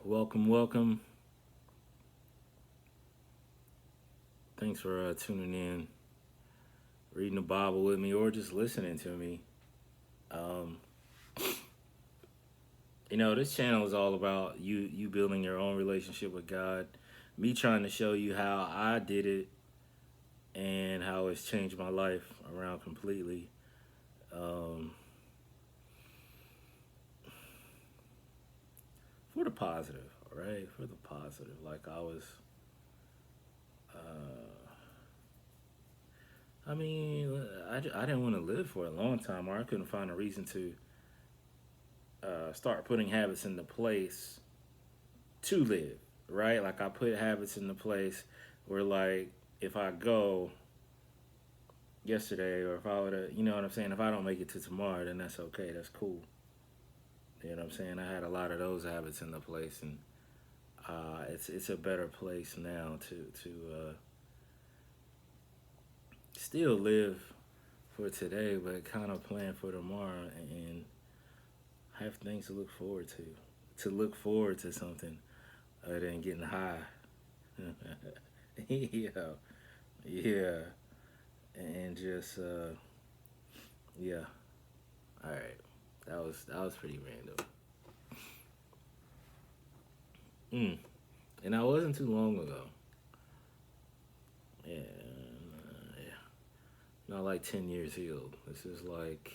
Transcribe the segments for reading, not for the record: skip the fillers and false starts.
Welcome, welcome. Thanks for tuning in, reading the Bible with me, or just listening to me. Um, this channel is all about you building your own relationship with God. Me trying to show you how I did it and how it's changed my life around completely. Um, for the positive, right? For the positive. Like I was, I mean, I didn't want to live for a long time, or I couldn't find a reason to start putting habits into place to live, right? Like I put habits into place where, like, if I go yesterday, or if I would have, you know what I'm saying, if I don't make it to tomorrow, then that's okay. That's cool. You know what I'm saying? I had a lot of those habits into place, and it's a better place now to still live for today, but kind of plan for tomorrow and have things to look forward to. To look forward to something other than getting high. Yeah, yeah, and just yeah. All right, that was pretty random. Mm. And that wasn't too long ago. Yeah, yeah, not like 10 years healed. This is like,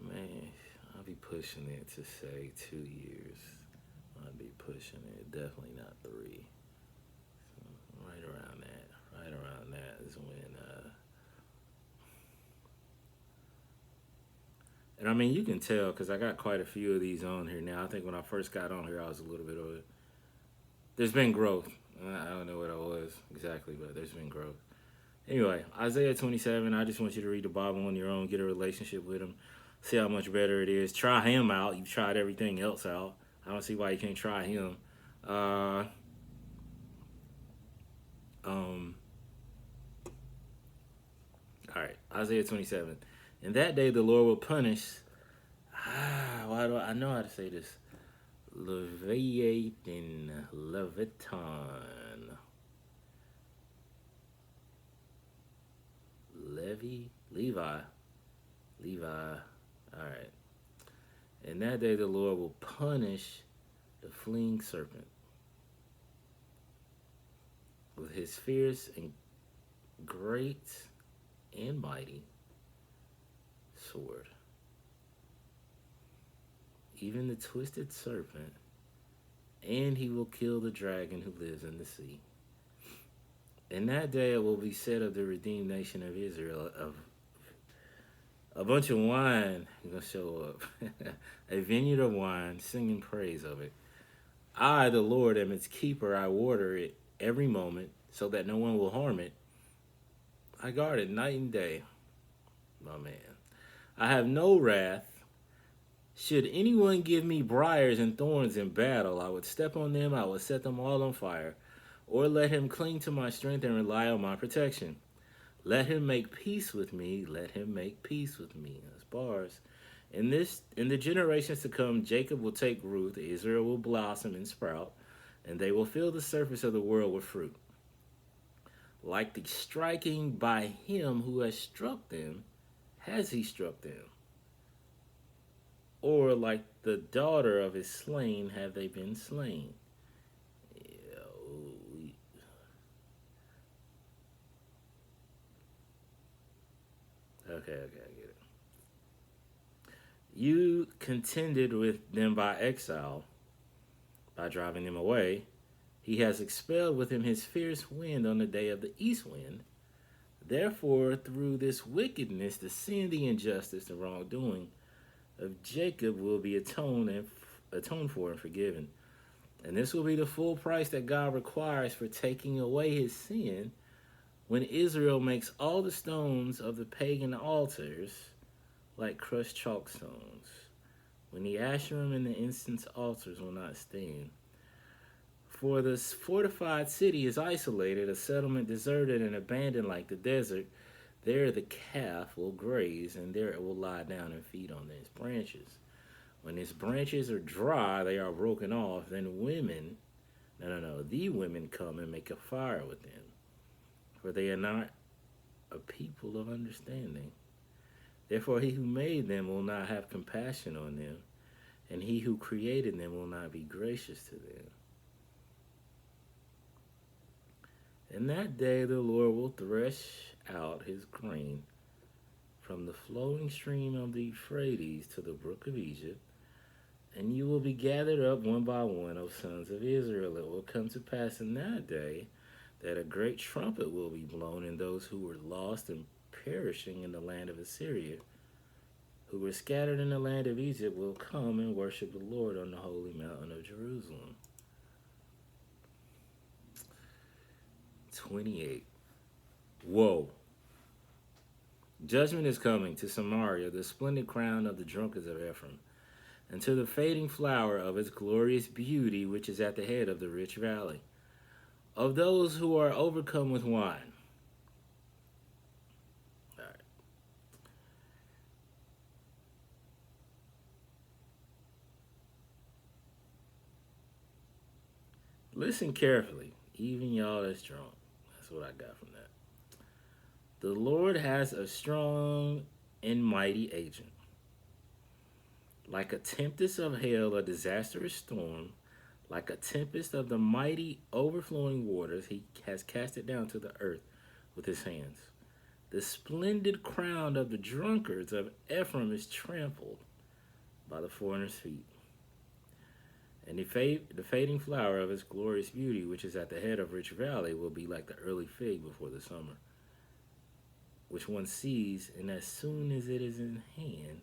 man, I'll be pushing it to say 2 years. I'd be pushing it. Definitely not three. Right around that. Right around that is when. And I mean, you can tell because I got quite a few of these on here now. I think when I first got on here, I was a little bit of it. There's been growth. I don't know what I was exactly, but there's been growth. Anyway, Isaiah 27. I just want you to read the Bible on your own, get a relationship with him, see how much better it is. Try him out. You've tried everything else out. I don't see why you can't try him. Uh, um, all right, Isaiah 27. In that day, the Lord will punish. Why do I know how to say this? Leviathan, Leviton, Levi, Levi. All right. In that day, the Lord will punish the fleeing serpent with his fierce and great and mighty sword. Even the twisted serpent, and he will kill the dragon who lives in the sea. In that day, it will be said of the redeemed nation of Israel, of a bunch of wine gonna show up, a vineyard of wine, singing praise of it. I, the Lord, am its keeper. I water it every moment, so that no one will harm it. I guard it night and day, my man. I have no wrath. Should anyone give me briars and thorns in battle, I would step on them, I would set them all on fire. Or let him cling to my strength and rely on my protection. Let him make peace with me. Let him make peace with me. That's bars. In the generations to come, Jacob will take root, Israel will blossom and sprout, and they will fill the surface of the world with fruit. Like the striking by him who has struck them, has he struck them? Or like the daughter of his slain, have they been slain? Yeah, okay, I get it. You contended with them by exile, by driving them away. He has expelled with him his fierce wind on the day of the east wind. Therefore, through this wickedness, the sin, the injustice, the wrongdoing of Jacob will be atoned for and forgiven. And this will be the full price that God requires for taking away his sin when Israel makes all the stones of the pagan altars like crushed chalk stones. When the Asherim and the incense altars will not stand. For this fortified city is isolated, a settlement deserted and abandoned like the desert. There the calf will graze, and there it will lie down and feed on its branches. When its branches are dry, they are broken off. Then the women come and make a fire with them, for they are not a people of understanding. Therefore, he who made them will not have compassion on them, and he who created them will not be gracious to them. In that day, the Lord will thresh out his grain from the flowing stream of the Euphrates to the brook of Egypt, and you will be gathered up one by one, O sons of Israel. It will come to pass in that day that a great trumpet will be blown, and those who were lost and perishing in the land of Assyria, who were scattered in the land of Egypt, will come and worship the Lord on the holy mountain of Jerusalem. 28. Woe! Judgment is coming to Samaria, the splendid crown of the drunkards of Ephraim, and to the fading flower of its glorious beauty, which is at the head of the rich valley, of those who are overcome with wine. All right. Listen carefully, even y'all that's drunk. That's what I got from that. The Lord has a strong and mighty agent. Like a tempest of hail, a disastrous storm, like a tempest of the mighty overflowing waters, he has cast it down to the earth with his hands. The splendid crown of the drunkards of Ephraim is trampled by the foreigner's feet. And the fading flower of its glorious beauty, which is at the head of rich valley, will be like the early fig before the summer, which one sees, and as soon as it is in hand,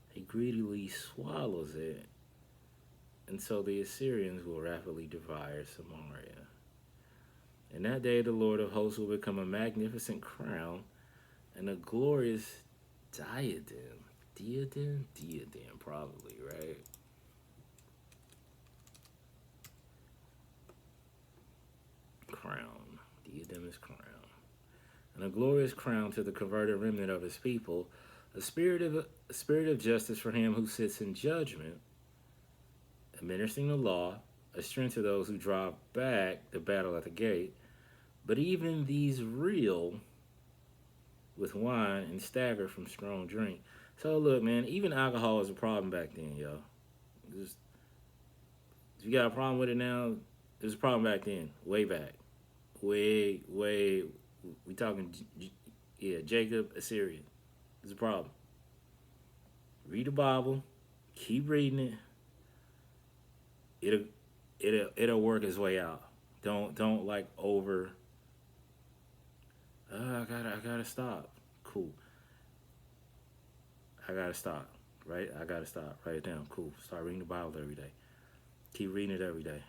he greedily swallows it. And so the Assyrians will rapidly devour Samaria. In that day, the Lord of hosts will become a magnificent crown and a glorious diadem. Diadem, probably, right? Crown. Diadem is crown. And a glorious crown to the converted remnant of his people, a spirit of justice for him who sits in judgment, administering the law, a strength to those who draw back the battle at the gate. But even these reel with wine and stagger from strong drink. So look, man, even alcohol was a problem back then, yo. Just, if you got a problem with it now, there's a problem back then, way back. We talking, Jacob, Assyrian. There's a problem. Read the Bible, keep reading it. It'll work its way out. Don't like over. I gotta stop. Cool. I gotta stop. Right? I gotta stop. Write it down. Cool. Start reading the Bible every day. Keep reading it every day.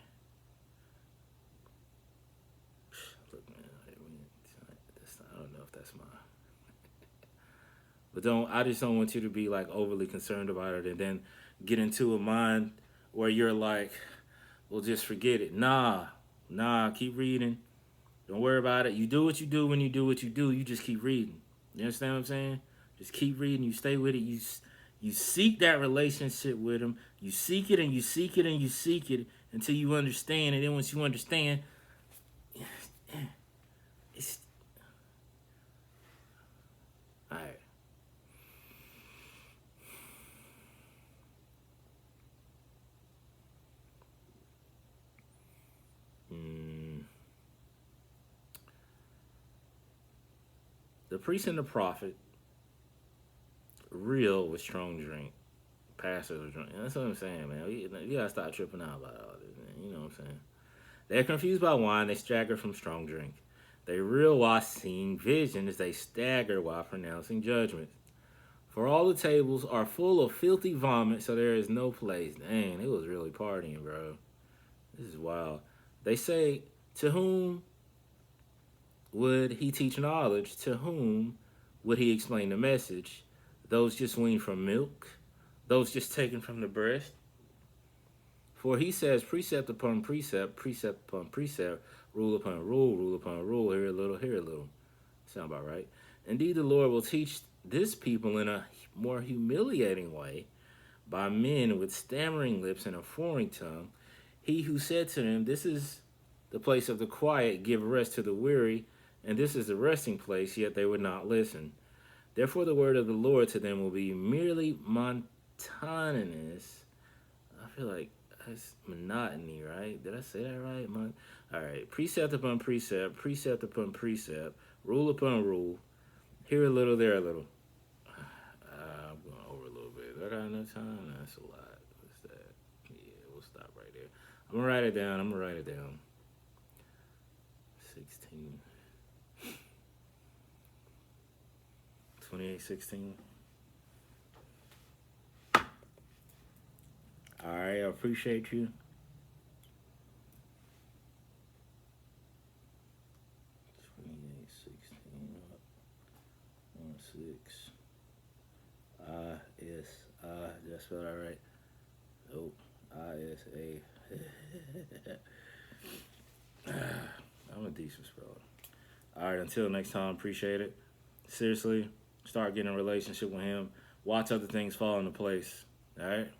Look, man. I don't know if that's mine. But I just don't want you to be like overly concerned about it and then get into a mind where you're like, well, just forget it. Nah, keep reading. Don't worry about it. You do what you do when you do what you do. You just keep reading. You understand what I'm saying? Just keep reading. You stay with it. You seek that relationship with him. You seek it and you seek it and you seek it until you understand. And then once you understand, it's all right. The priest and the prophet reel with strong drink. Pastors are drunk. That's what I'm saying, man. You gotta stop tripping out about all this, man. You know what I'm saying? They're confused by wine. They stagger from strong drink. They reel while seeing visions. They stagger while pronouncing judgments. For all the tables are full of filthy vomit, so there is no place. Dang, it was really partying, bro. This is wild. They say, to whom would he teach knowledge? To whom would he explain the message? Those just weaned from milk? Those just taken from the breast? For he says, precept upon precept, precept upon precept, rule upon rule, rule upon rule, here a little, here a little. Sound about right. Indeed, the Lord will teach this people in a more humiliating way, by men with stammering lips and a foreign tongue. He who said to them, "This is the place of the quiet, give rest to the weary, and this is the resting place," yet they would not listen. Therefore, the word of the Lord to them will be merely monotonous. I feel like that's monotony, right? Did I say that right? All right. Precept upon precept, precept upon precept, rule upon rule. Here a little, there a little. I'm going over a little bit. I got enough time? That's a lot. What's that? Yeah, we'll stop right there. I'm going to write it down. 16. 28:16. All right, I appreciate you. 28:16. 1 6. S. Did I spell that right? Nope. ISA. I'm a decent speller. All right, until next time, appreciate it. Seriously, start getting a relationship with him. Watch other things fall into place. All right?